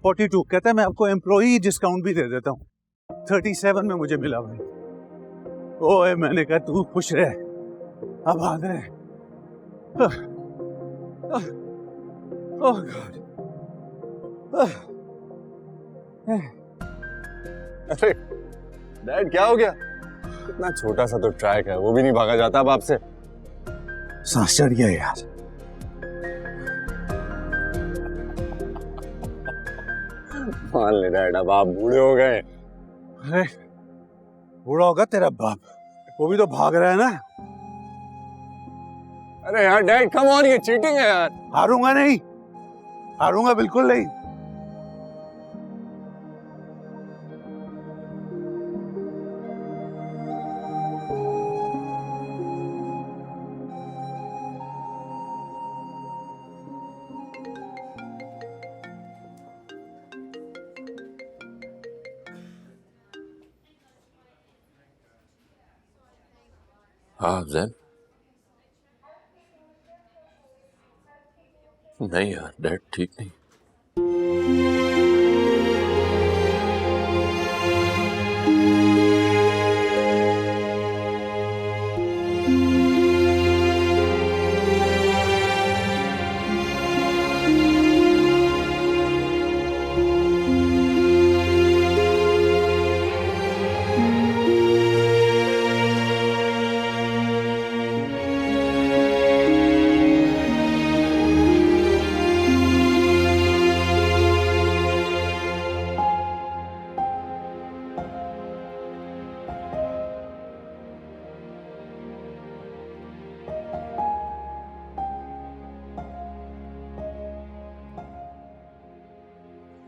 42 कहता है मैं आपको एम्प्लॉई डिस्काउंट भी दे देता हूँ. 37 में मुझे मिला भाई. ओए मैंने कहा तू खुश रह, अब आ रहे. ओह गॉड. अरे डैड क्या हो गया? इतना छोटा सा तो ट्रैक है, वो भी नहीं भागा जाता अब आपसे. सांस चढ़ गया यार. मान ले डैड, अब आप बूढ़े हो गए. अरे बूढ़ा होगा तेरा बाप, वो भी तो भाग रहा है ना. अरे यार डैड कम ऑन, ये चीटिंग है यार. हारूंगा नहीं, हारूंगा बिल्कुल नहीं. हाँ अफजल. नहीं यार डैड ठीक नहीं.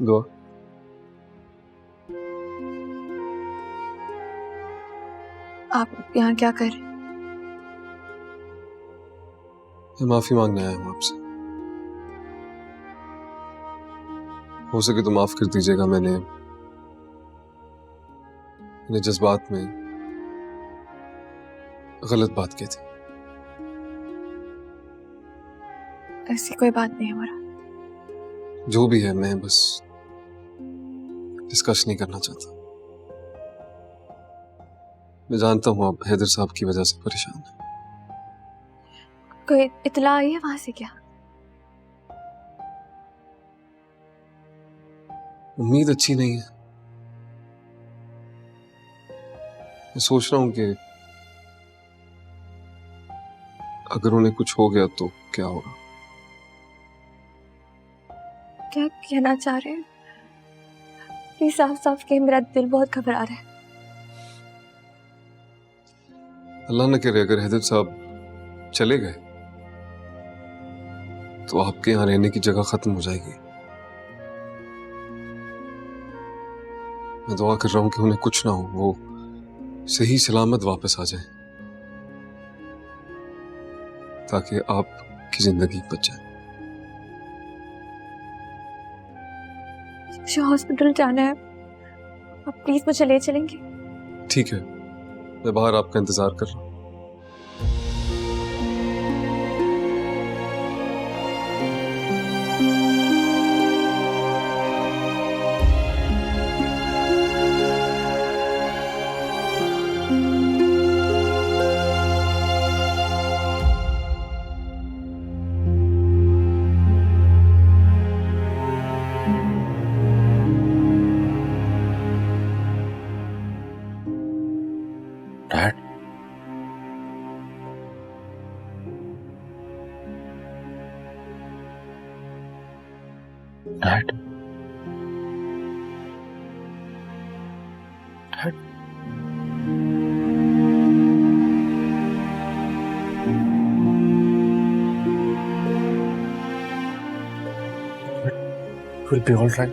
दुआ. आप यहाँ क्या कर रहे? मैं माफी मांगने आया हूँ आपसे. हो सके तो माफ कर दीजिएगा, मैंने जज्बात में गलत बात की थी. ऐसी कोई बात नहीं हमारा. जो भी है, मैं बस डिस्कस नहीं करना चाहता. मैं जानता हूँ आप हैदर साहब की वजह से परेशान हैं. कोई इत्तला आई है वहां से क्या? उम्मीद अच्छी नहीं है. मैं सोच रहा हूँ कि अगर उन्हें कुछ हो गया तो क्या होगा. क्या कहना चाह रहे हैं? प्लीज साफ साफ कहिए, मेरा दिल बहुत घबरा रहा है. अल्लाह न करे अगर हैदर साहब चले गए तो आपके यहाँ रहने की जगह खत्म हो जाएगी. मैं दुआ कर रहा हूं कि उन्हें कुछ ना हो, वो सही सलामत वापस आ जाएं ताकि आपकी जिंदगी बच जाए. मुझे हॉस्पिटल जाना है, आप प्लीज मुझे ले चलेंगे? ठीक है, मैं बाहर आपका इंतजार कर रहा हूं. Dad dad dad Will be all right.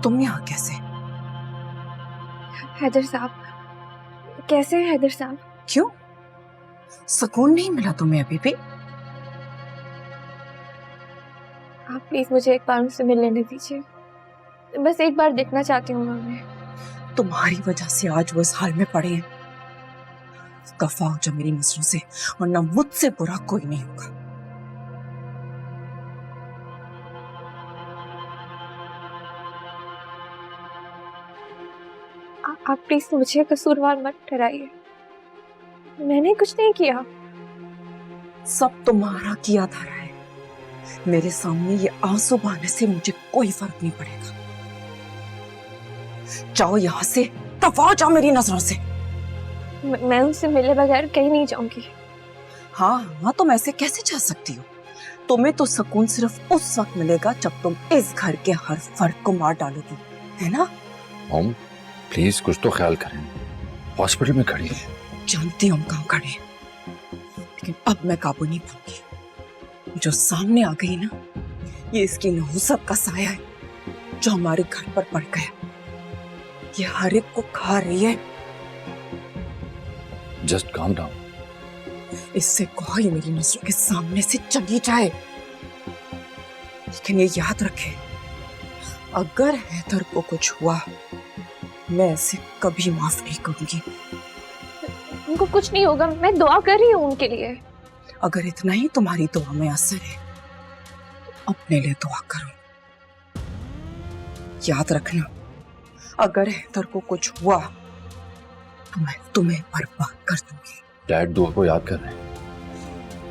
तुम यहाँ कैसे? हैदर साहब, कैसे हैं हैदर साहब? क्यों? सुकून नहीं मिला तुम्हें अभी भी? आप प्लीज मुझे एक बार उनसे मिल लेने दीजिए, बस एक बार देखना चाहती हूँ मैं उन्हें। तुम्हारी वजह से आज वो इस हाल में पड़े हैं। दफा हो जा मेरी नजरों से, वरना मुझसे बुरा कोई नहीं होगा। आप प्लीज मुझे कसूरवार मत ठहराइए, मैंने कुछ नहीं किया। सब तुम्हारा किया धरा है। मेरे सामने ये आंसू बहाने से मुझे कोई फर्क नहीं पड़ेगा। जाओ यहाँ से, दफा जाओ मेरी नजरों से। मैं उनसे मिले बगैर कहीं नहीं जाऊंगी। हाँ, तुम ऐसे कैसे जा सकती हो? तुम्हें तो सुकून सिर्फ उस वक्त मिलेगा जब तुम इस घर के हर फर्द को मार डालोगी, है ना? मॉम प्लीज कुछ तो ख्याल करें, हॉस्पिटल में खड़ी है। जानती हूँ कहाँ खड़े हैं, लेकिन अब मैं काबू नहीं पाऊंगी। जो सामने आ गई ना, ये इसकी नहुसत का साया है जो हमारे घर पर पड़ गया। ये हर एक को खा रही है। Just calm down. इससे कहो ये मेरी नजरों के सामने से चली जाए, लेकिन ये याद रखे, अगर हैदर को कुछ हुआ मैं इसे कभी माफ नहीं करूंगी। उनको कुछ नहीं होगा, मैं दुआ कर रही हूँ उनके लिए। अगर इतना ही तुम्हारी दुआ में असर है तो अपने लिए दुआ करो। याद रखना, अगर हैदर को कुछ हुआ तो मैं तुम्हें बर्बाद कर दूंगी। डैड दुआ को याद कर रहे हैं।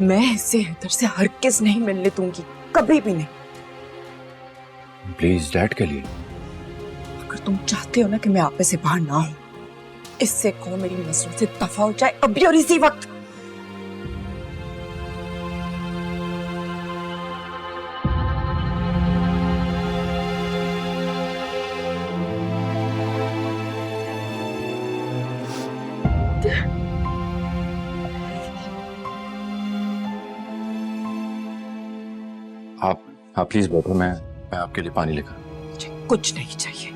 मैं इसे हैदर से हरगिज़ नहीं मिलने दूंगी, कभी भी नहीं। प्लीज डैड के लिए। अगर तुम चाहते हो ना कि मैं आप से बाहर ना हूं, इससे कहो मेरी नजरों से दफा हो जाए अभी और इसी वक्त। आप प्लीज बैठो, मैं आपके लिए पानी लेकर। मुझे कुछ नहीं चाहिए।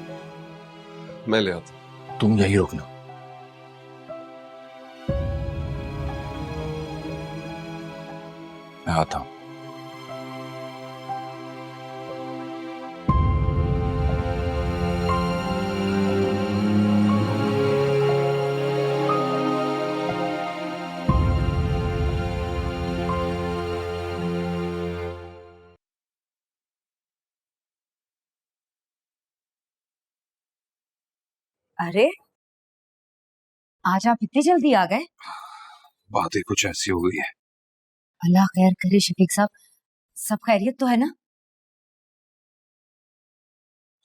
मैं ले आता। तुम यही रुकना। मैं आता हूं। अरे आज आप इतनी जल्दी आ गए? बात ही कुछ ऐसी हो गई है। अल्लाह खैर करे शफीक साहब, सब खैरियत तो है ना?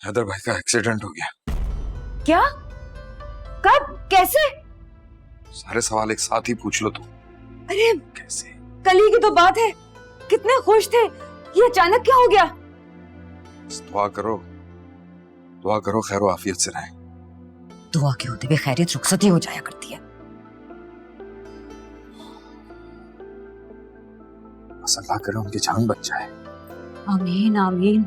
हैदर भाई का एक्सीडेंट हो गया। क्या? कब? कैसे? सारे सवाल एक साथ ही पूछ लो तुम। अरे कैसे? कल ही की तो बात है, कितने खुश थे, ये अचानक क्या हो गया? दुआ करो खैर आफियत से रहे। दुआ के होते हुए खैरियत रुखसती हो जाया करती है। बस अल्लाह करे उनकी जान बच जाए। आमीन आमीन।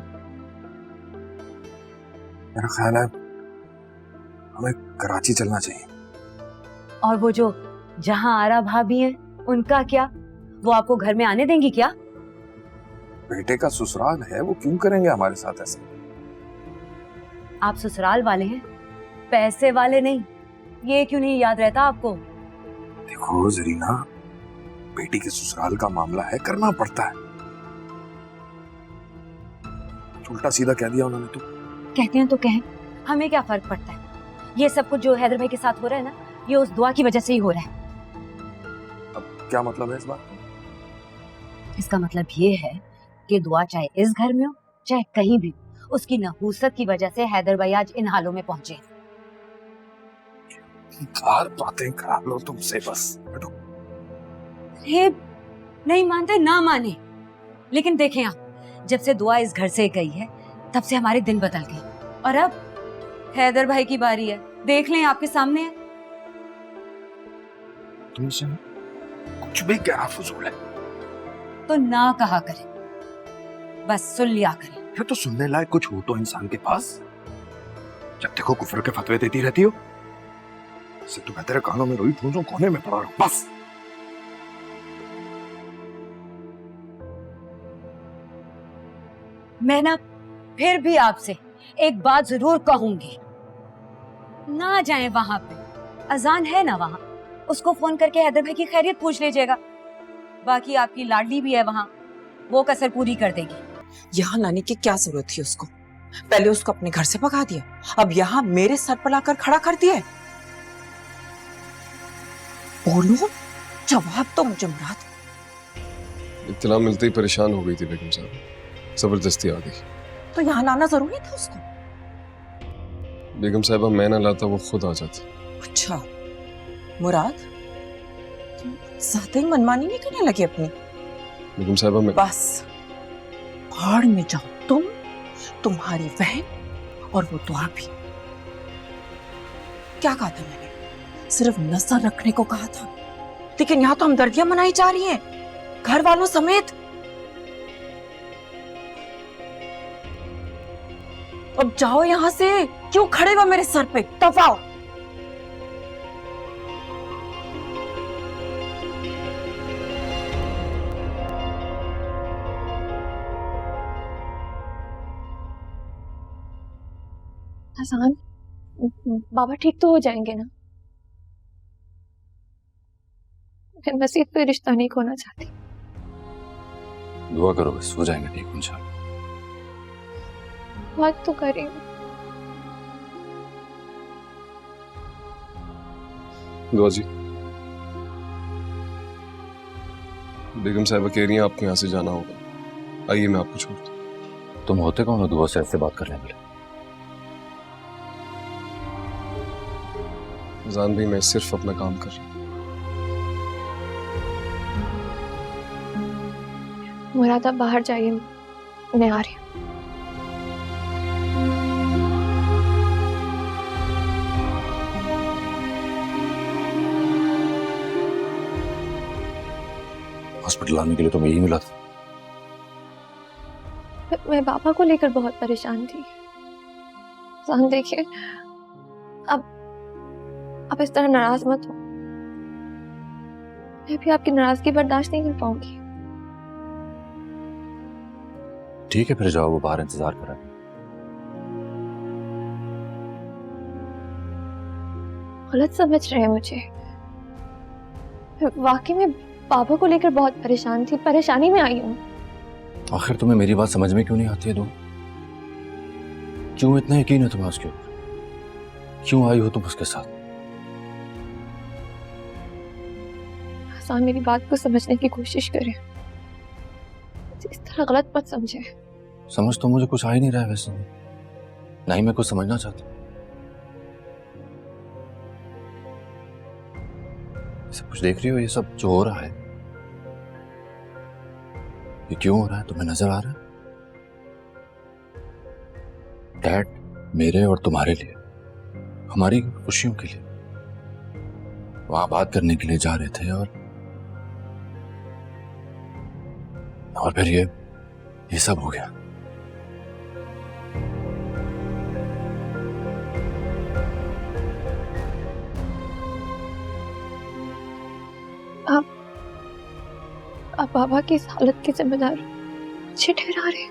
मेरा ख्याल है हमें कराची चलना चाहिए। और वो जो जहां आरा भाभी हैं, उनका क्या? वो आपको घर में आने देंगी क्या? बेटे का ससुराल है, वो क्यों करेंगे हमारे साथ ऐसे? आप ससुराल वाले हैं, पैसे वाले नहीं। ये क्यों नहीं याद रहता आपको? देखो जरीना, बेटी के ससुराल का मामला है, करना पड़ता है। उल्टा सीधा कह दिया उन्होंने तो। कहते हैं तो कहें, हमें क्या फर्क पड़ता है? ये सब कुछ जो हैदर भाई के साथ हो रहा है ना, ये उस दुआ की वजह से ही हो रहा है। अब क्या मतलब है इस बात? इसका मतलब ये है कि दुआ चाहे इस घर में हो चाहे कहीं भी, उसकी नहूसत की वजह से हैदर भाई आज इन हालों में पहुंचे। बार बातें करा लो तुमसे, बस बैठो। हे, नहीं मानते ना माने, लेकिन देखें आप, जब से दुआ इस घर से गई है तब से हमारे दिन बदल गए, और अब हैदर भाई की बारी है। देख लें, आपके सामने है। तुमसे कुछ भी कहना फजूल है। तो ना कहा करें, बस सुन लिया करें। ये तो सुनने लायक कुछ हो तो इंसान के पास। जब देखो कुफर के फतवे देती रहती हो। इससे तो बेहतर है कानों में रोई ठूंसो, कोने में पड़ा रहो बस। मैं ना फिर भी आपसे एक बात जरूर कहूंगी, ना जाएं वहां पे, अजान है ना वहां, उसको फोन करके हैदर भाई की खैरियत पूछ लीजिएगा। बाकी आपकी लाडली भी है वहां, वो कसर पूरी कर देगी। यहाँ लाने की क्या जरूरत थी उसको? पहले उसको अपने घर से भगा दिया, अब यहाँ मेरे सर पर लाकर खड़ा कर दिया है। बोलो, जवाब तो मुझे मुराद। इत्तला मिलते ही परेशान हो गई थी बेगम साहब, जबरदस्ती आ गई। तो यहाँ लाना जरूरी था उसको। बेगम साहबा मैं ना लाता वो खुद आ जाती। अच्छा मुराद, तुम ज्यादा ही मनमानी नहीं करने लगी अपनी? बेगम साहबा मैं बस भाड़ में जाओ तुम, तुम्हारी बहन और वो दुआ भी। क्या कहा था मैंने? सिर्फ नजर रखने को कहा था, लेकिन यहाँ तो हमदर्दियां मनाई जा रही हैं, घर वालों समेत। अब जाओ यहाँ से, क्यों खड़े हो मेरे सर पे? दफाओ। हसन, बाबा ठीक तो हो जाएंगे ना? मैं मसीद पे रिश्ता नहीं खोना चाहती। दुआ करो बस, हो जाएंगे ठीक इंशाल्लाह। बात तो कर रही हूँ। दुआ जी, बेगम साहबा कह रही हैं आपको यहाँ से जाना होगा, आइए मैं आपको छोड़ दूं। तुम होते कौन हो दुआ से ऐसे बात करने वाले? जान भाई मैं सिर्फ अपना काम कर रहा हूँ। मुराद आप बाहर जाइए, मैं आ रही हूँ। हॉस्पिटल आने के लिए तो मैं यही मिला था। मैं पापा को लेकर बहुत परेशान थी। जान देखिए, अब इस तरह नाराज मत हो, मैं भी आपकी नाराजगी बर्दाश्त नहीं कर पाऊंगी। ठीक है फिर जाओ, वो बाहर इंतजार कर रहा है। गलत समझ रहे हैं मुझे, वाकई में पापा को लेकर बहुत परेशान थी, परेशानी में आई हूँ। आखिर तुम्हें मेरी बात समझ में क्यों नहीं आती है? दो क्यों इतना यकीन है तुम्हें उसके ऊपर? क्यों आई हो तुम उसके साथ? हसन, मेरी बात को समझने की कोशिश करें, इस तरह गलत मत समझे। समझ तो मुझे कुछ आ ही नहीं रहा है वैसे, ना ही मैं कुछ समझना चाहता। सब कुछ देख रही हो, ये सब जो हो रहा है, ये क्यों हो रहा है? तुम्हें नजर आ रहा है? डैड मेरे और तुम्हारे लिए, हमारी खुशियों के लिए वहां बात करने के लिए जा रहे थे, और फिर ये सब हो गया। आप बाबा की इस हालत के जिम्मेदार मुझे ठहरा रहे हैं।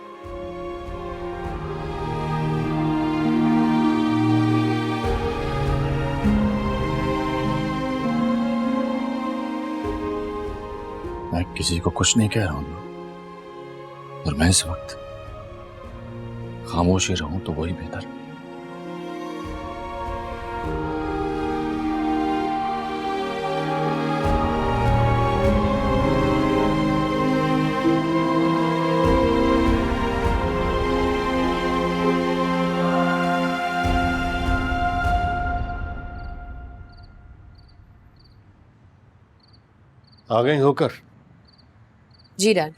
मैं किसी को कुछ नहीं कह रहा हूं, और मैं इस वक्त खामोश ही रहूं तो वही बेहतर। आ गई होकर? जी डैड।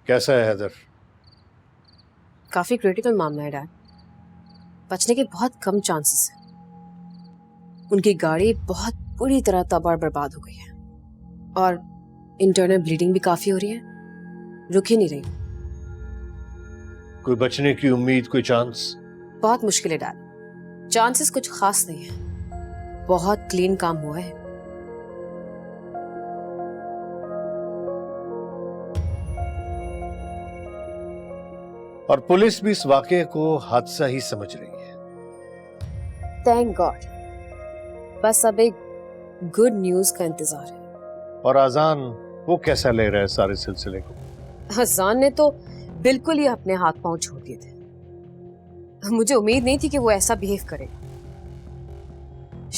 कैसा है हैदर? काफी क्रिटिकल मामला है डैड, बचने के बहुत कम चांसेस हैं। उनकी गाड़ी बहुत बुरी तरह तबाह बर्बाद हो गई है, और इंटरनल ब्लीडिंग भी काफी हो रही है, रुक ही नहीं रही। कोई बचने की उम्मीद, कोई चांस? बहुत मुश्किल है डैड, चांसेस कुछ खास नहीं है, बहुत क्लीन काम हुआ है। और पुलिस भी इस वाकये को हादसा ही समझ रही है। थैंक गॉड, बस अब एक गुड न्यूज का इंतजार है। और आजान वो कैसा ले रहा है सारे सिलसिले को? हजान ने तो बिल्कुल ही अपने हाथ पांव छोड़ दिए थे। मुझे उम्मीद नहीं थी कि वो ऐसा बिहेव करेगा।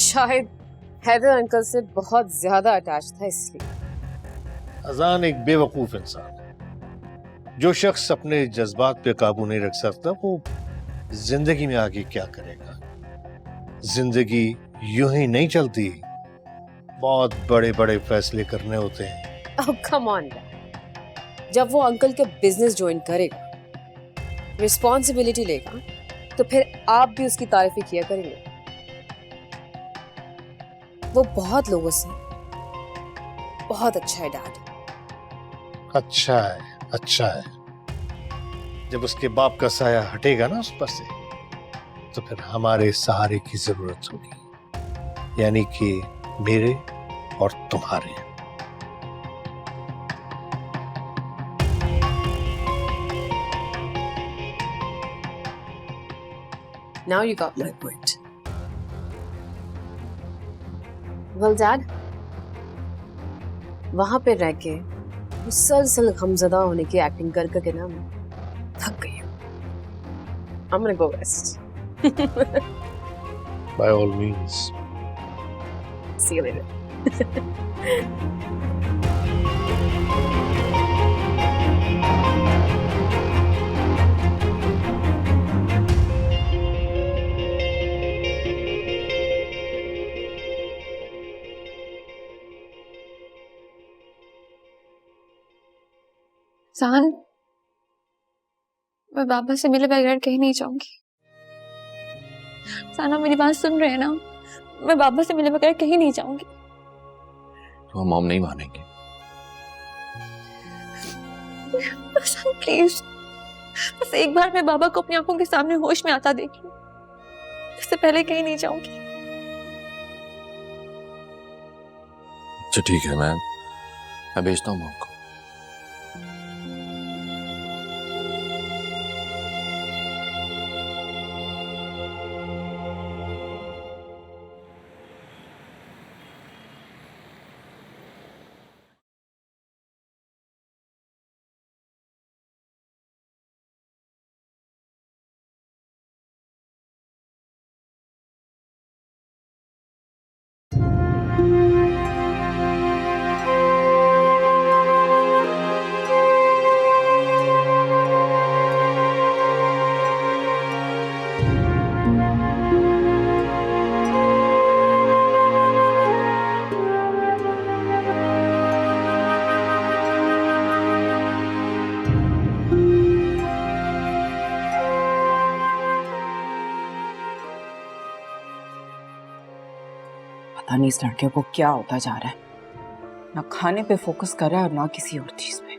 शायद हैदर अंकल से बहुत ज्यादा अटैच था इसलिए। अजान एक बेवकूफ इंसान है। जो शख्स अपने जज्बात पे काबू नहीं रख सकता वो जिंदगी में आगे क्या करेगा? जिंदगी यूं ही नहीं चलती, बहुत बड़े बड़े फैसले करने होते हैं। अब कम ऑन, जब वो अंकल के बिजनेस ज्वाइन करेगा, रिस्पॉन्सिबिलिटी लेगा, तो फिर आप भी उसकी तारीफ ही किया करेंगे। वो बहुत लोगों से बहुत अच्छा है डैड। अच्छा है, अच्छा है। जब उसके बाप का साया हटेगा ना उस पर से, तो फिर हमारे सहारे की जरूरत होगी, यानी कि मेरे और तुम्हारे। Now you got my point. Well, Dad, वहां पे रह के मुसलसल गमज़दा होने की एक्टिंग कर करके ना मैं थक गई हूँ। I'm gonna go rest. By all means. See you later. जान, मैं बाबा से मिले बगैर कहीं नहीं जाऊंगी। जान, आप मेरी बात सुन रहे हैं ना? मैं बाबा से मिले बगैर कहीं नहीं जाऊंगी। तो मॉम नहीं मानेंगे। जान प्लीज, बस एक बार मैं बाबा को अपनी आंखों के सामने होश में आता देखी, इससे पहले कहीं नहीं जाऊंगी। अच्छा ठीक है, मैं भेजता हूँ मॉम को। पता नहीं इस लड़के को क्या होता जा रहा है, ना खाने पे फोकस कर रहा है और ना किसी और चीज पे।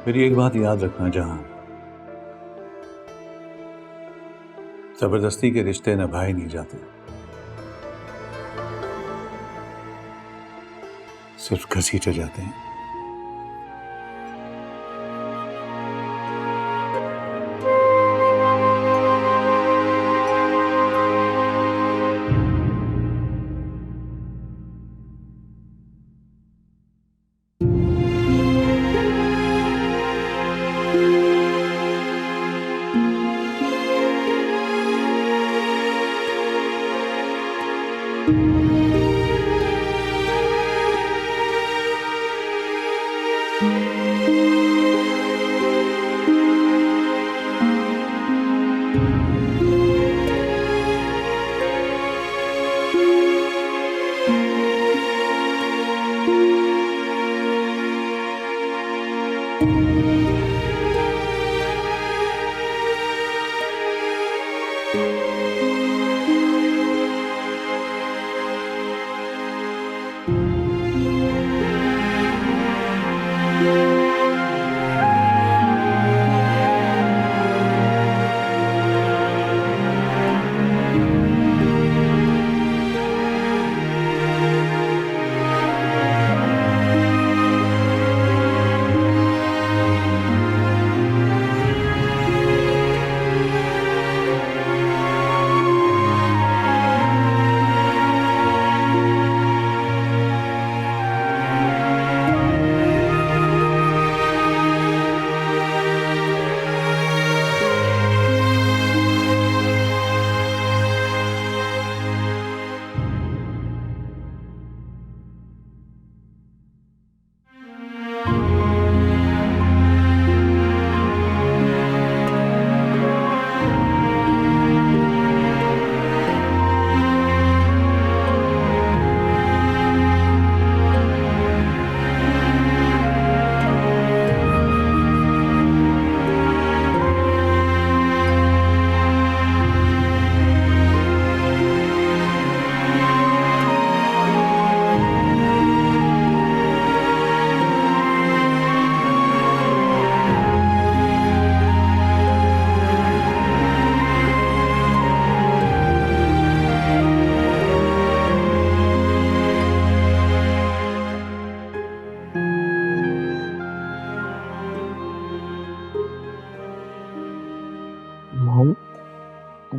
मेरी एक बात याद रखना, जहां जबरदस्ती के रिश्ते निभाए नहीं जाते, सिर्फ घसीटे जाते हैं।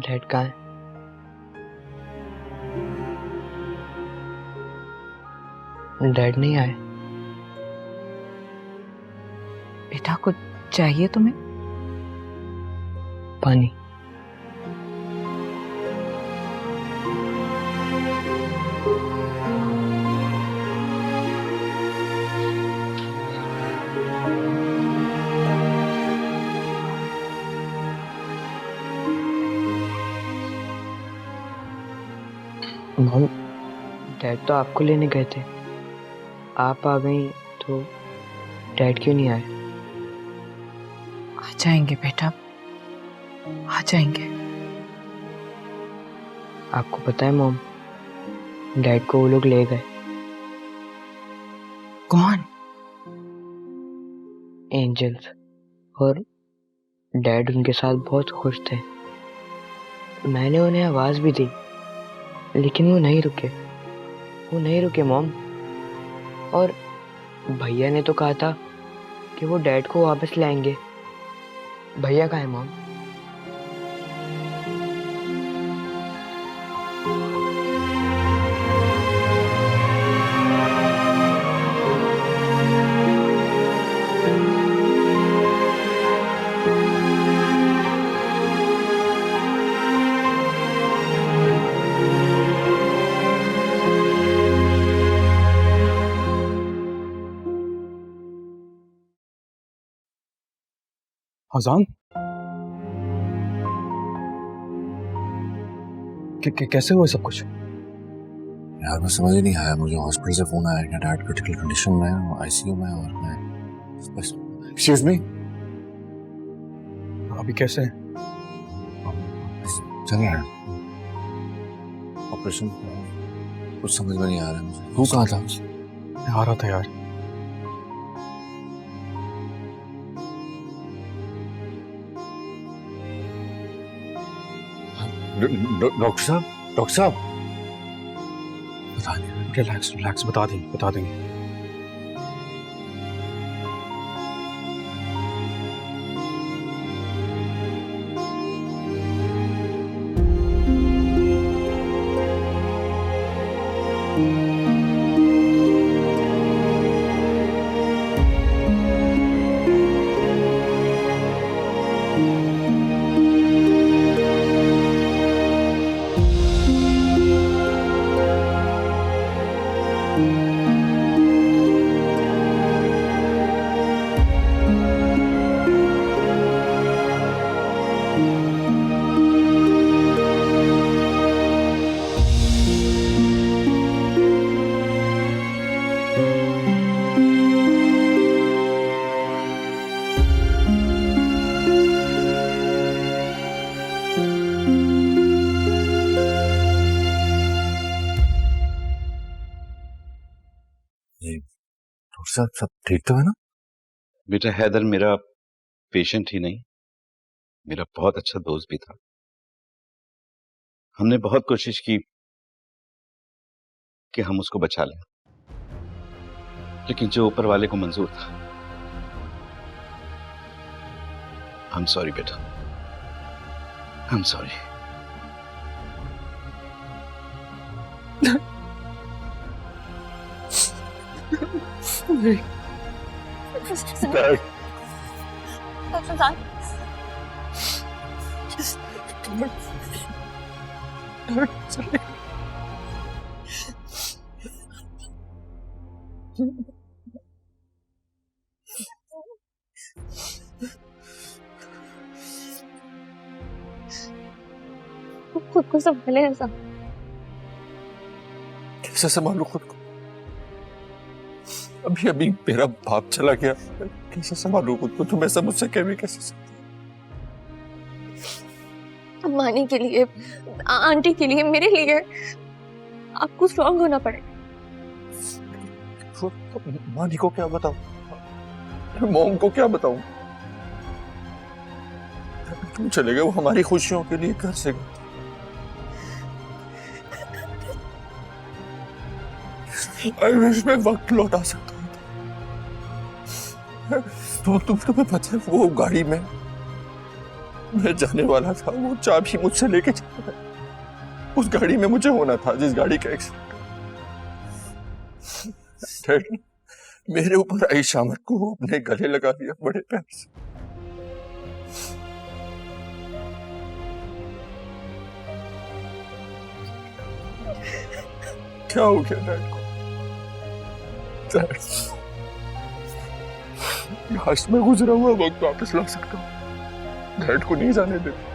डैड कहाँ है? डैड नहीं आए? बेटा कुछ चाहिए तुम्हें? पानी। मॉम, डैड तो आपको लेने गए थे, आप आ गई तो डैड क्यों नहीं आए? आ जाएंगे बेटा, आ जाएंगे। आपको पता है मॉम, डैड को वो लोग ले गए। कौन? एंजल्स। और डैड उनके साथ बहुत खुश थे। मैंने उन्हें आवाज भी दी, लेकिन वो नहीं रुके मॉम। और भैया ने तो कहा था कि वो डैड को वापस लाएंगे। भैया कहाँ है मॉम? अजान कैसे हुआ सब कुछ? यार मैं समझ ही नहीं आया, मुझे हॉस्पिटल से फोन आया कि डैड क्रिटिकल कंडीशन में है, आईसीयू में, और मैं बस। एक्सक्यूज मी, अभी कैसे है? चल यार, ऑपरेशन कुछ समझ में नहीं आ रहा है मुझे। तू कहाँ था? मैं आ रहा था यार। डॉक्टर साहब बता देंगे, रिलैक्स, बता देंगे। सब ठीक तो है ना? बेटा हैदर मेरा पेशेंट ही नहीं, मेरा बहुत अच्छा दोस्त भी था। हमने बहुत कोशिश की कि हम उसको बचा लें, लेकिन जो ऊपर वाले को मंजूर था। आई एम सॉरी बेटा, आई एम सॉरी। खुद को संभाले ऐसा। कैसे संभालूं खुद को? अभी मेरा बाप चला गया, कैसे संभालूं खुद को? तुम ऐसा मुझसे कह भी कैसे? अम्मानी के लिए, आंटी के लिए, मेरे लिए आपको स्ट्रॉन्ग होना पड़ेगा। मानी को क्या बताऊं? मॉम को क्या बताऊं? तुम चले गए, वो हमारी खुशियों के लिए घर से गए। मैं वक्त लौटा सकता हूँ। तुम्हें पता है वो गाड़ी में मैं जाने वाला था, वो चाबी मुझसे लेके चला गया। उस गाड़ी में मुझे होना था जिस गाड़ी का एक्सीडेंट। डैड ने मेरे ऊपर आई शामत को वो अपने गले लगा दिया बड़े प्यार से। क्या हो गया डैड को? डैड, लास्ट में गुजरा हुआ वक्त वापस ला सकता हूँ, डैड को नहीं जाने देता।